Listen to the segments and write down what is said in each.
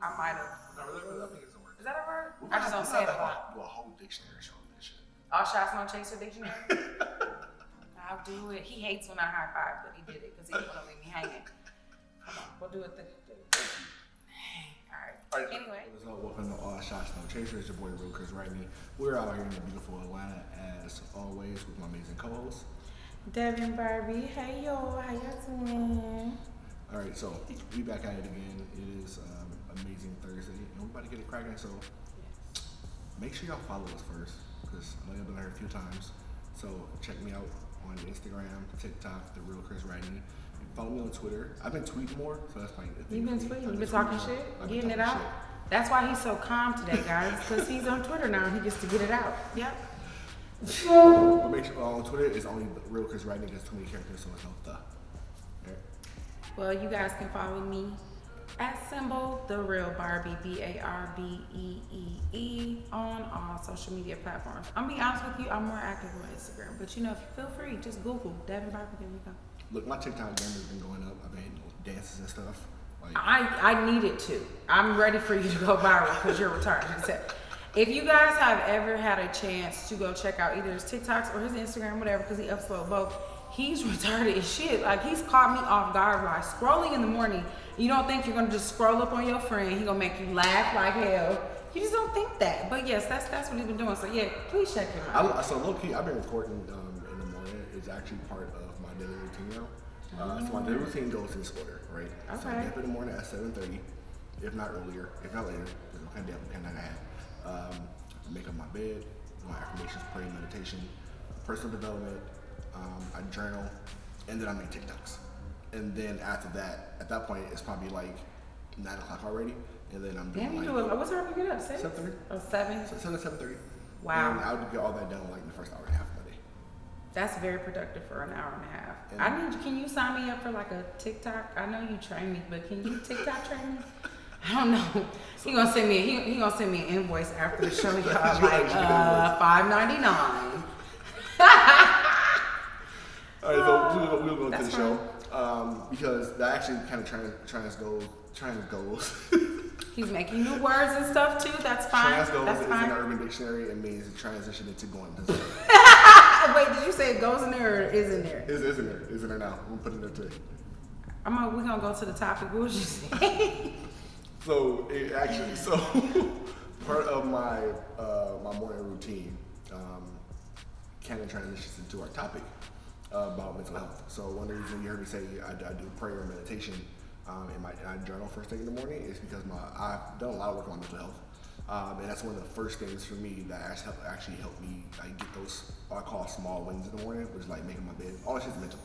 I might have. No, I think it's a word. Is that a word? I just don't say it a lot. Do a whole dictionary show on this shit. All shots, no chaser dictionary. I'll do it. He hates when I high five, but he did it because he didn't want to leave me hanging. Come on, we'll do it. All right. Anyway. So welcome to All Shots No Chaser. It's your boy Real Chris Wrighty. We're out here in the beautiful Atlanta as always with my amazing co-host Devin Barbie. Hey y'all, how y'all doing? All right, so we back at it again. It is amazing Thursday, and we're about to get it cracking. So make sure y'all follow us first, because I know y'all been there a few times. So check me out on Instagram, TikTok, The Real Chris Wrighty. Follow me on Twitter. I've been tweeting more, so that's fine. You've been tweeting. You've been talking shit, getting it out. That's why he's so calm today, guys, because he's on Twitter now and he gets to get it out. Yep. But make sure on Twitter it's only The Real Chris Wrighty because too many characters, so it's no the. Right. Well, you guys can follow me at symbol The Real Barbie, BARBEEE, on all social media platforms. I'm gonna be honest with you, I'm more active on Instagram, but you know, if you feel free, just Google Devin Barbie. There we go. Look, my TikTok game has been going up. I've been hitting dances and stuff. Like, I need it to. I'm ready for you to go viral because you're retarded. If you guys have ever had a chance to go check out either his TikToks or his Instagram, whatever, because he uploads both, he's retarded as shit. Like, he's caught me off guard by scrolling in the morning. You don't think you're gonna just scroll up on your friend? He gonna make you laugh like hell. You just don't think that. But yes, that's what he's been doing. So yeah, please check him out. So low key, I've been recording in the morning. It's actually part of my daily routine now. So my daily routine goes in this order, right? Okay. So I get up in the morning at 7:30, if not earlier, if not later, because I'm kind of down I have. Make up my bed, do my affirmations, prayer, meditation, personal development. I journal, and then I make TikToks. And then after that, at that point, it's probably like 9 o'clock already, and then I'm doing Damn, you like, do it. What time do you get up? 6? 7:30. Oh, 7? 7:30. Wow. And I would get all that done like in the first hour and a half of my day. That's very productive for an hour and a half. And can you sign me up for like a TikTok? I know you train me, but can you TikTok train me? I don't know. He gonna send me an invoice after the show, y'all. Like $5.99. All right, so we'll go to the show because that actually kind of transgoes. He's making new words and stuff too. That's fine. Transgoes That's is fine. in the Urban Dictionary. It means to transition into going to. Wait, did you say it goes in there or is in there? It's in there. It's in there now. We'll put it in there today. We're gonna go to the topic. What was you saying? So part of my my morning routine kind of transitions into our topic about mental health. So one of the reasons you heard me say I do prayer and meditation and I journal first thing in the morning is because I've done a lot of work on mental health. And that's one of the first things for me that actually helped me like get those what I call small wins in the morning, which is like making my bed. All that shit's mental.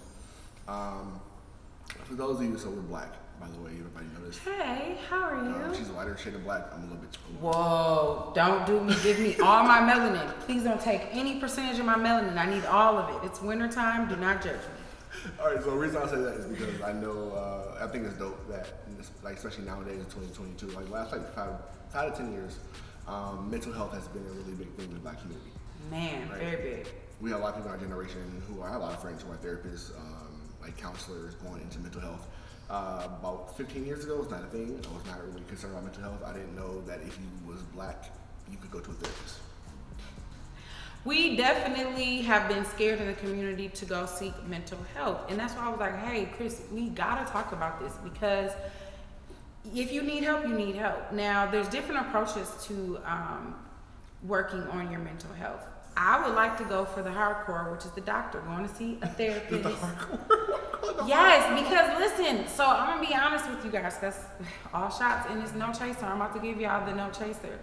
For those of you, so we're black, by the way, everybody noticed. Hey, how are you? She's a lighter shade of black. I'm a little bit. Whoa, don't give me all my melanin. Please don't take any percentage of my melanin. I need all of it. It's wintertime. Do not judge me. All right, so the reason I say that is because I know, I think it's dope that, like, especially nowadays in 2022, like last like 5 to 10 years, mental health has been a really big thing in the black community. Man, right? Very big. We have a lot of people in our generation who are, I have a lot of friends who are therapists, like counselors going into mental health. About 15 years ago, it was not a thing. I was not really concerned about mental health. I didn't know that if you was black, you could go to a therapist. We definitely have been scared in the community to go seek mental health. And that's why I was like, hey, Chris, we gotta talk about this because if you need help, you need help. Now, there's different approaches to working on your mental health. I would like to go for the hardcore, which is the doctor, going to see a therapist. The hardcore? Yes, because listen, so I'm gonna be honest with you guys, that's all shots and it's no chaser. I'm about to give y'all the no chaser.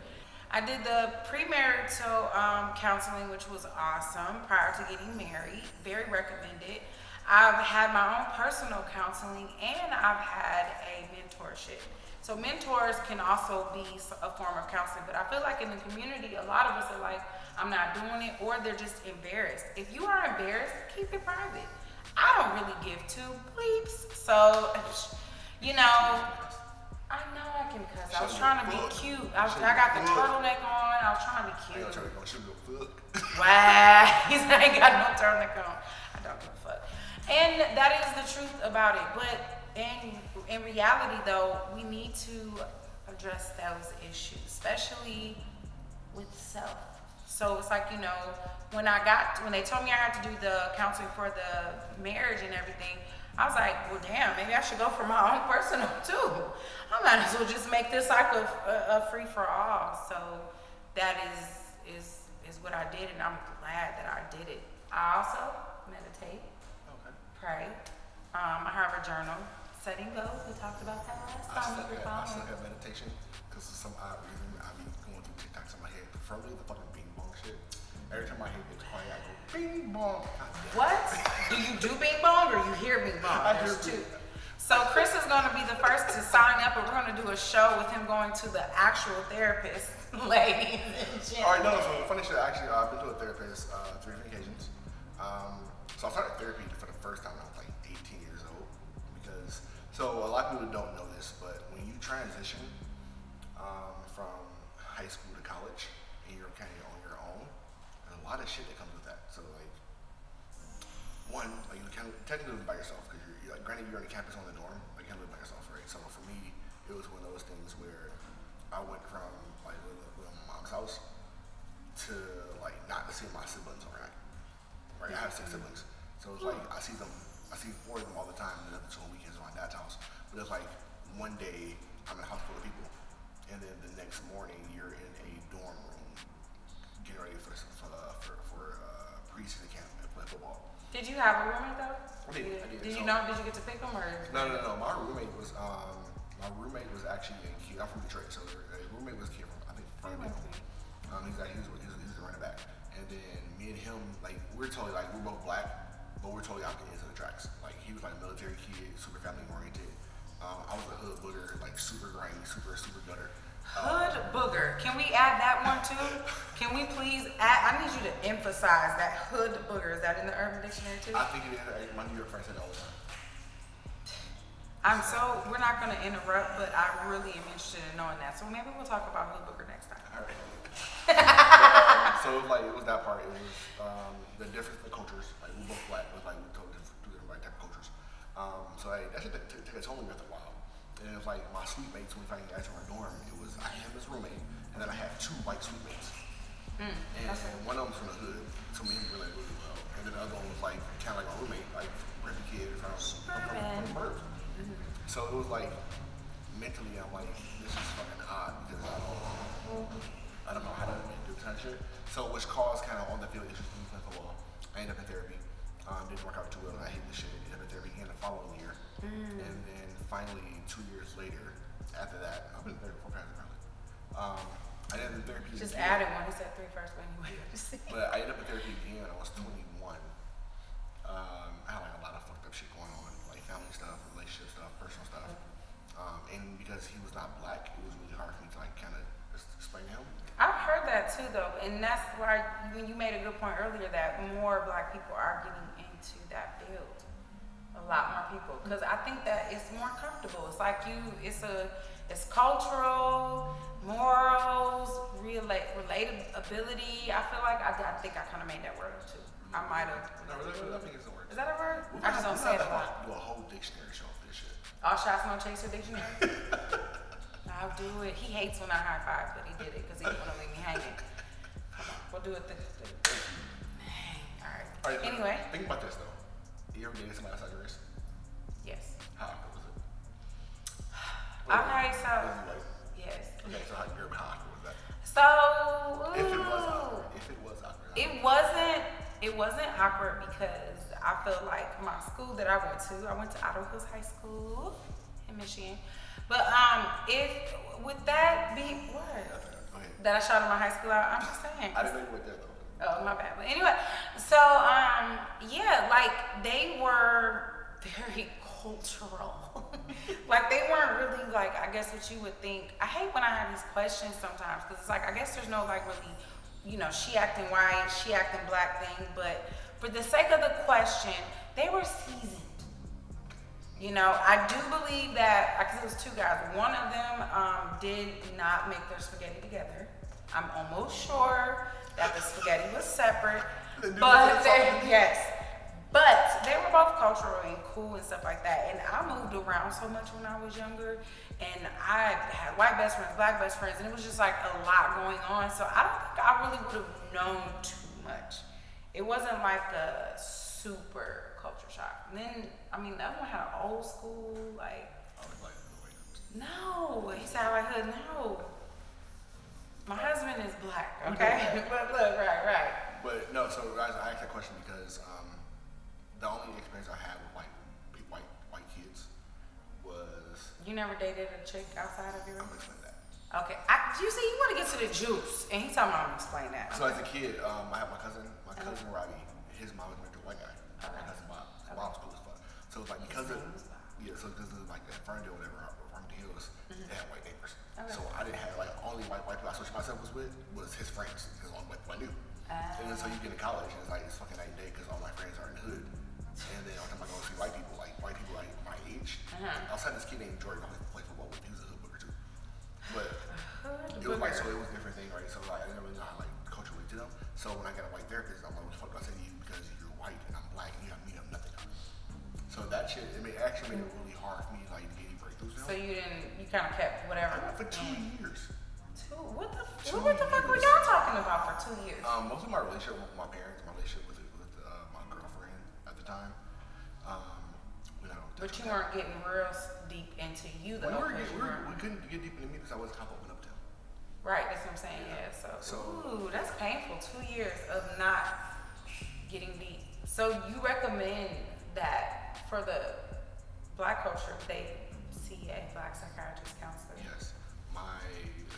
I did the premarital counseling, which was awesome prior to getting married. Very recommended. I've had my own personal counseling and I've had a mentorship. So mentors can also be a form of counseling, but I feel like in the community, a lot of us are like, I'm not doing it, or they're just embarrassed. If you are embarrassed, keep it private. I don't really give two bleeps. So, you know, I know I can cuss. I was trying to be cute. I got the turtleneck on. I was trying to be cute. I ain't trying to go shoot no fuck. Wow. He said I ain't got no turtleneck on. I don't give a fuck. And that is the truth about it. But in reality, though, we need to address those issues, especially with self. So it's like, you know, when they told me I had to do the counseling for the marriage and everything, I was like, well, damn, maybe I should go for my own personal too. I might as well just make this like a free for all. So that is what I did, and I'm glad that I did it. I also meditate, pray. I have a journal, setting goals. We talked about that last time. I suck at meditation because for some odd reason I be going through TikToks in my head, preferably the fucking bing bong shit. Every time my head gets quiet, I go bing bong. What? Do you do bing bong or you hear bing bong? I There's hear two. So Chris is going to be the first to sign up, and we're going to do a show with him going to the actual therapist, ladies and gentlemen. All right, no, so funny shit, actually, I've been to a therapist 3 different occasions. So I started therapy for the first time when I was like 18 years old. So a lot of people don't know this, but when you transition from high school to college, and you're kind of on your own, there's a lot of shit that comes with that. So like, one, like you kind of technically live by yourself, because you're like, granted you're on the campus on the dorm, like you can't live by yourself, right? So for me, it was one of those things where I went from like living with my mom's house to like not to see my siblings around. Right, I have 6 siblings, so it's like I see 4 of them all the time, and the other 2 on weekends at my dad's house. But it's like one day I'm in a house full of people, and then the next morning you're in a dorm room getting ready for preseason camp and play football. Did you have a roommate though? I did. Did you know? Did you get to pick them or? No. My roommate was actually a kid. I'm from Detroit, so the roommate was a kid from I think Ferndale. He's the running back, and then me and him, like we're both black, but we're totally opposite ends of the tracks. Like he was like a military kid, super family oriented. I was a hood booger, like super grimy, super gutter. Hood booger. Can we add that one too? Can we please add? I need you to emphasize that hood booger. Is that in the Urban Dictionary too? I think it is. My New York friend said it all the time. We're not going to interrupt, but I really am interested in knowing that. So maybe we'll talk about hood booger next time. All right. So it was that part. It was the difference in the culters. Like we both black, but like we totally different type of cultures. So like, that shit took its toll on me after a while. And it was like my suite mates, when we finally got to our dorm, it was I had this roommate, and then I had 2 white suite mates. And one of them was from the hood, so me really well. And then the other one was like kind of like my roommate, like preppy kid from the burbs. So it was like mentally, I'm like, this is fucking odd because I don't know how to do this kind of shit. So which caused kind of on the field issues when we played football. I ended up in therapy. Didn't work out too well. I hated the shit. Ended up in therapy again the following year. And then finally 2 years later, after that, I've been in therapy 4 times apparently. I ended up in therapy Just again. added one. He said 3 first, but anyway. But I ended up in therapy again when I was 21. I had like a lot of fucked up shit going on, like family stuff, relationship stuff, personal stuff. And because he was not black, it was really hard for me to like kind of explain to him. I've heard that too though, and that's why when you made a good point earlier that more black people are getting into that field. A lot more people, because I think that it's more comfortable. It's like it's cultural, morals, relatability. I feel like I think I kind of made that word up too. I might have. No, I think it's a word. Is that a word? I just don't say it a lot. Do a whole dictionary show for this shit. All shots, no chaser dictionary. I'll do it. He hates when I high five, but he did it because he didn't want to leave me hanging. Come on, we'll do it. All right. Anyway. Think about this though. You ever dated somebody outside your race? Yes. How awkward was it? Okay, so. Was it like, Yes. okay, so how awkward was that? So. If it was awkward. It wasn't awkward because I feel like my school that I went to Idaho Hills High School in Michigan. But if would that be what? Go ahead. That I shouted my high school out? I'm just saying. I didn't know you went there though. Oh, my bad. But anyway, so yeah, like they were very cultural. Like they weren't really like I guess what you would think. I hate when I have these questions sometimes because it's like I guess there's no like really, you know, she acting white, she acting black thing, but for the sake of the question, they were seasoned. You know, I do believe that, because it was 2 guys, one of them did not make their spaghetti together. I'm almost sure that the spaghetti was separate, but they were both cultural and cool and stuff like that. And I moved around so much when I was younger, and I had white best friends, black best friends, and it was just like a lot going on. So I don't think I really would have known too much. It wasn't like a super culture shock. And then, I mean, the other one had old school, like, no, he sounded like hood. No, my husband is black. Okay, but look, right. But no, so guys, I asked that question because the only experience I had with white kids was. You never dated a chick outside of your. I'm gonna explain that. Okay, you see, you want to get to the juice, and he's talking about I'm explain that. So as a kid, I had my cousin Robbie. His mom was married to a white guy. Okay. My cousin Bob. His mom's cool as fuck. So it's like because of so because of like at Ferndale, whatever, or Farmington Hills, they had white neighbors. Okay. So I didn't have like only white people I associated myself with was his friends because only white people I knew. And then so you get to college and it's like it's fucking night and day because all my friends are in the hood. And then every time I go see white people like my age, I was having this kid named Jordan who played football with me. He was a hood booger too. But it was like so it was a different thing, right? So like I didn't really know how like culture relate to them. So when I got a white therapist, I'm like, what the fuck do I say to you because you're white and I'm black and you have nothing. So that shit actually made it really hard for me like to get any breakthroughs. So you kind of kept whatever. For 2 years. What the fuck were y'all talking about for 2 years? Mostly my relationship with my parents, my relationship with my girlfriend at the time. But you weren't getting real deep into you though. We couldn't get deep into me because I wasn't comfortable enough to him. Right, that's what I'm saying. Yeah. So ooh, that's painful. 2 years of not getting deep. So you recommend that for the black culture, they see a black psychiatrist counselor? Yes.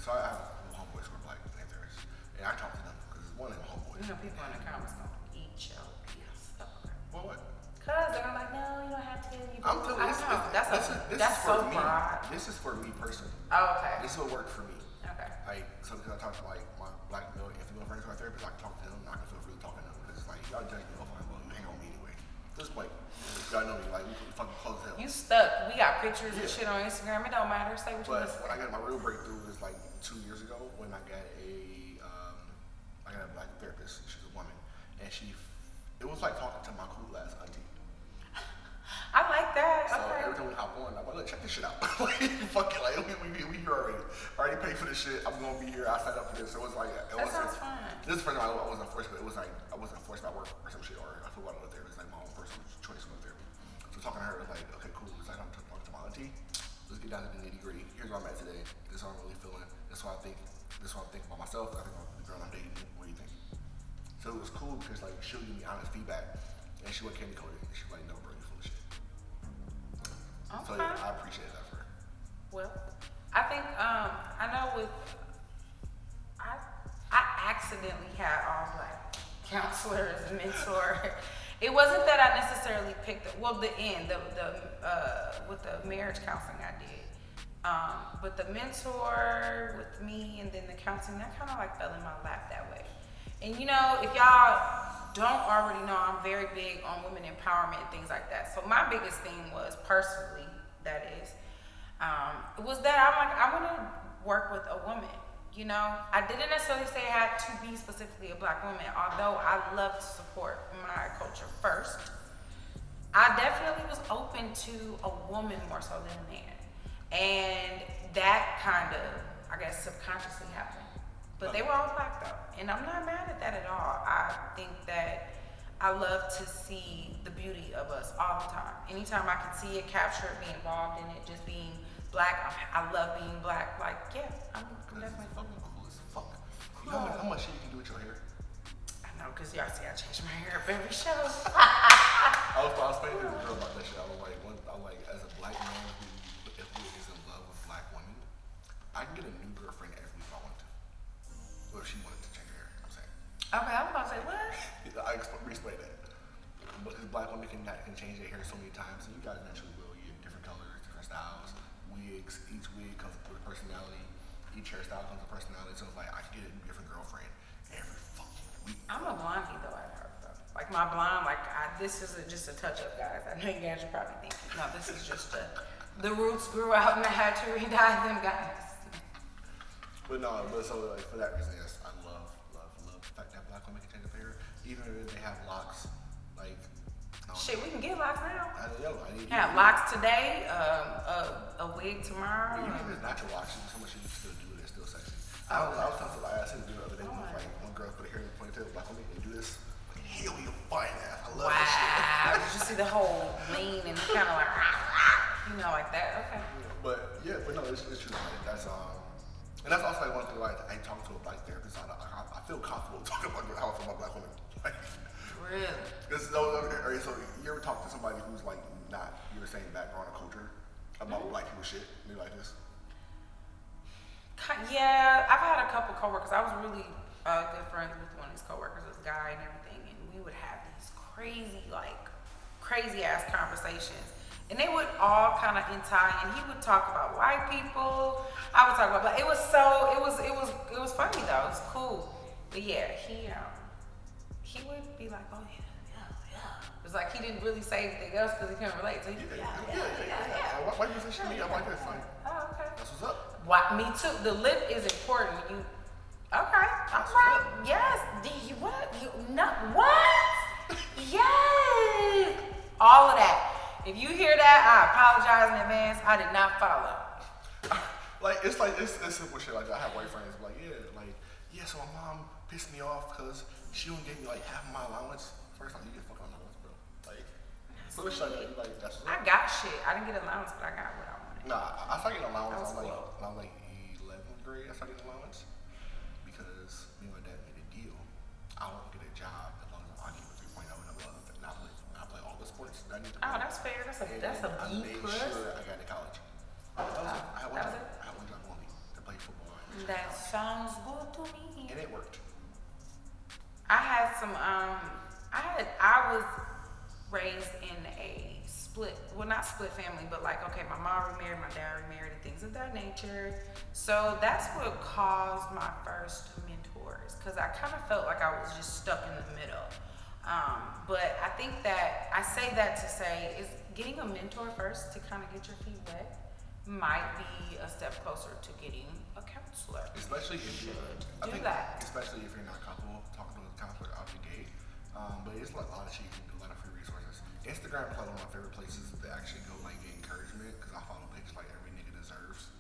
So I have homeboys who are black and therapists, and I talk to them because one of them homeboys. You know, people in the comments gonna eat your ass up. Well, what? Cause they're like, no, you don't have to. I'm telling you, that's so broad. This is for me personally. Oh, okay. This is what worked for me. Okay. Like, so because I talk to like my black male and female friends who are therapists, I can talk to them and I can feel free talking to them because it's like y'all judge me off like, well, you hang on me anyway. At this point, y'all know me, like we fucking close as hell. You stuck. We got pictures and shit on Instagram. It don't matter. Say what you want. But when I got my real breakthrough was like 2 years ago when I got a black therapist. She's a woman, and it was like talking to my cool ass auntie. I like that. So Okay. every time we hop on, I'm like, look, check this shit out. Like, fuck it, like we here already. I already paid for this shit. I'm gonna be here. I signed up for this. So it was like That sounds fun. This is the first time I wasn't forced, but it was like I wasn't forced by work or some shit, or I feel about it there. It was like my own personal choice to go there. So talking to her was like, okay, cool. It's like I'm talking to my auntie. Let's get down to the nitty gritty. Here's where I'm at today. This is how I'm really feeling. This is what I think. This is what I'm thinking about myself. I think about the girl I'm dating. What do you think? So it was cool because like she'll give me honest feedback, and she wasn't candy coated. She was like, no, bro, you full of shit. Okay. So yeah, I appreciate that for her. Well, I think I know with I accidentally had all black counselors and mentor. It wasn't that I necessarily picked the end with the marriage counseling I did. But the mentor with me and then the counseling, that kind of like fell in my lap that way. And you know, if y'all don't already know, I'm very big on women empowerment and things like that. So my biggest thing was personally, that is, was that I'm like, I want to work with a woman. You know, I didn't necessarily say it had to be specifically a black woman, although I love to support my culture first. I definitely was open to a woman more so than a man. And that kind of, I guess, subconsciously happened. But they were all black though. And I'm not mad at that at all. I think that I love to see the beauty of us all the time. Anytime I can see it, capture it, be involved in it, just being black, I love being black. Like, yeah, I'm definitely fucking cool as fuck. You know how much shit you can do with your hair? I know, because y'all see I change my hair up every show. I was explaining to the girl about that shit. I was like, as a black man who is in love with black women, I can get a new girlfriend every week if I want to. Or if she wanted to change her hair, I'm saying. Okay, I'm about to say, what? I explained that. Because black women can change their hair so many times, and you guys naturally will. You get different colors, different styles, wigs. Each wig comes with a personality. Each hairstyle comes with personality. So it's like I can get a different girlfriend every fucking week. I'm a blondie though, I heard though. Like my blonde, this is just a touch up, guys. I know you guys are probably thinking, no, this is just the roots grew out and I had to re-dye them, guys. But so like for that reason, yes, I love the fact that black women can change their hair, even if they have locks. Like Shit, we can get locks now. I need Yeah, locks today, a wig tomorrow. You can just natural locks. So much you can still do it. It's still sexy. I was talking to I said do the other day. Like one girl put her hair in a ponytail, black woman, and do this. Like, hell, you fine ass. I love this shit. Wow. Did you see the whole lean and kind of like, like that? Okay. But no, it's true. Like, that's and that's also like one thing. Like I talk to a black therapist. I feel comfortable talking about how I feel about black women. Like, really? So you ever talk to somebody who's like not your same background or culture about black people shit? Maybe like this. Yeah, I've had a couple coworkers. I was really good friends with one of these coworkers, this guy and everything, and we would have these crazy ass conversations. And they would all kind of tie, and he would talk about white people. I would talk about black. It was funny though. It was cool. But yeah, he would be like, oh yeah. It was like he didn't really say anything else because he couldn't relate. So he'd be yeah. White people say shit to me. I'm like this. Like, oh, okay. That's what's up. Me too. The lip is important. Okay. All right. Yes. What? Yes. All of that. If you hear that, I apologize in advance. I did not follow. It's simple shit. Like I have white friends. Like so my mom pissed me off because she don't give me like half of my allowance. First time you get fucking allowance, bro. Like so it's like that's. I got shit. I didn't get allowance, but I got what I wanted. Nah, I started getting allowance. When I was like 11th grade. I started getting allowance because me and my dad made a deal. I won't get a job as long as I keep a 3.0 and above, and I play all the sports that I need to play. Oh, that's fair. That's a B plus. I made sure I got into college. I had one job only to play football. That sounds good to me. And it worked. I had some. I was raised in a not split family, but like, okay, my mom remarried, my dad remarried, and things of that nature. So that's what caused my first mentors, because I kind of felt like I was just stuck in the middle. But I think that I say that to say is getting a mentor first to kind of get your feet wet might be a step closer to getting a counselor. Especially if especially if you're not comfortable talking to a counselor out the gate. But it's like a lot of shit you can do, a lot of free resources. Instagram is like one of my favorite places to actually go like get encouragement because I follow pages like Every Nigga Deserves.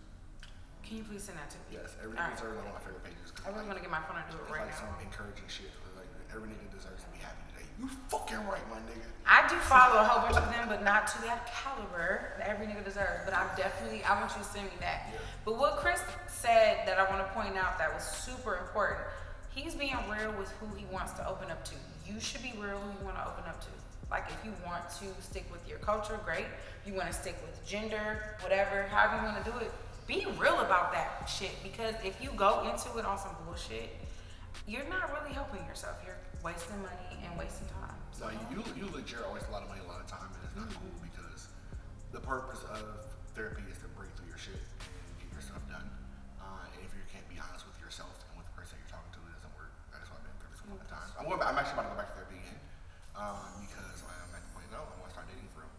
Can you please send that to me? Yes, Every Nigga Deserves is one of my favorite pages. I really want to get my phone and do it right now. Some encouraging shit. Like Every Nigga Deserves to be happy today. You fucking right, my nigga. I do follow a whole bunch of them, but not to that caliber that Every Nigga Deserves. But I want you to send me that. Yeah. But what Chris said that I want to point out that was super important, he's being real with who he wants to open up to. You should be real who you want to open up to. Like if you want to stick with your culture, great. You want to stick with gender, whatever, however you want to do it, be real about that shit. Because if you go into it on some bullshit, you're not really helping yourself. You're wasting money and wasting time. So you legit are wasting a lot of money, a lot of time, and it's not cool because the purpose of therapy is to break through your shit and get your stuff done. And if you can't be honest with yourself and with the person you're talking to, it doesn't work. That's why I've been in therapy so many times. I'm actually about to go back to therapy again because I'm at the point now I want to start dating for real.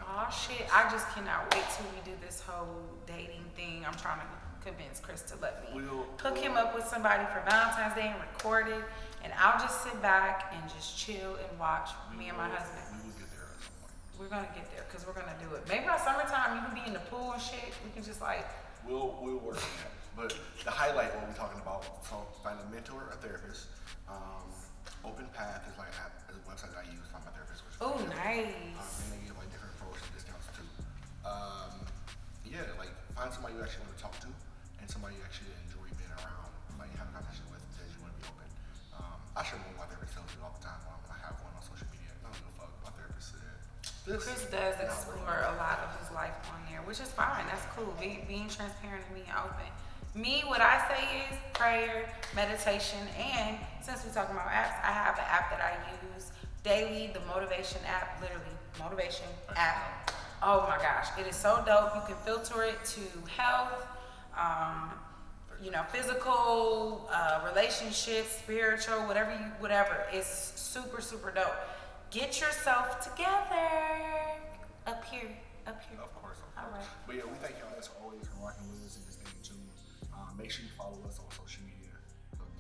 Oh shit! I just cannot wait till we do this whole dating thing. I'm trying to convince Chris to let me hook him up with somebody for Valentine's Day and record it, and I'll just sit back and just chill and watch me and my husband. We will get there at some point. We're gonna get there because we're gonna do it. Maybe by summertime you can be in the pool and shit. We can just like. We'll work on that. But the highlight what we're talking about, so find a mentor, a therapist. Open Path is like a website that I use to find my therapist. Oh, nice. And they give like different promotion discounts too. Like find somebody you actually want to talk to and somebody you actually enjoy being around, like have a conversation with that you want to be open. I share more my therapist tells me all the time when I have one on social media. I don't give a fuck. My therapist said this. Chris does explore a lot of his life on there, which is fine. That's cool. Being transparent and being open. Me, what I say is prayer, meditation, and since we're talking about apps, I have an app that I use daily, the motivation app, literally, motivation app. Oh my gosh, it is so dope. You can filter it to health, physical, relationships, spiritual, whatever. It's super, super dope. Get yourself together. Up here. Of course. All right. But yeah, we thank y'all as always for rocking with us and just staying tuned. Make sure you follow us on social media.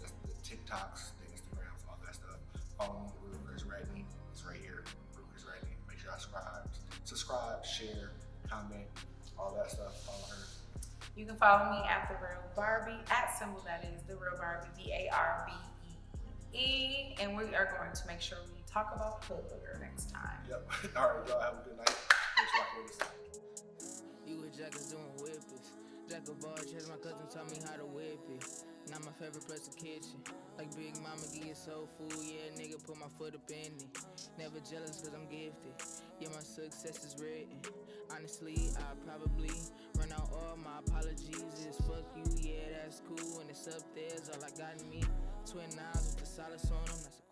That's the TikToks, the Instagrams, all that stuff. Follow me, Where's Radney. It's right here. subscribe, share, comment, all that stuff. Follow her. You can follow me at The Real Barbie, at symbol that is The Real Barbie, BARBEE. And we are going to make sure we talk about hood booger next time. Yep. All right, y'all have a good night. Thanks for watching this. You with Jackers doing whippets. Jack of all trades, my cousin taught me how to whip it. Now my favorite place the kitchen. Like Big Mama give you soul food, yeah, nigga put my foot up in it. Never jealous cause I'm gifted. Yeah, my success is written. Honestly, I probably run out all my apologies. It's fuck you, yeah, that's cool. And it's up there's all I got in me. Twin knives with the solace on them.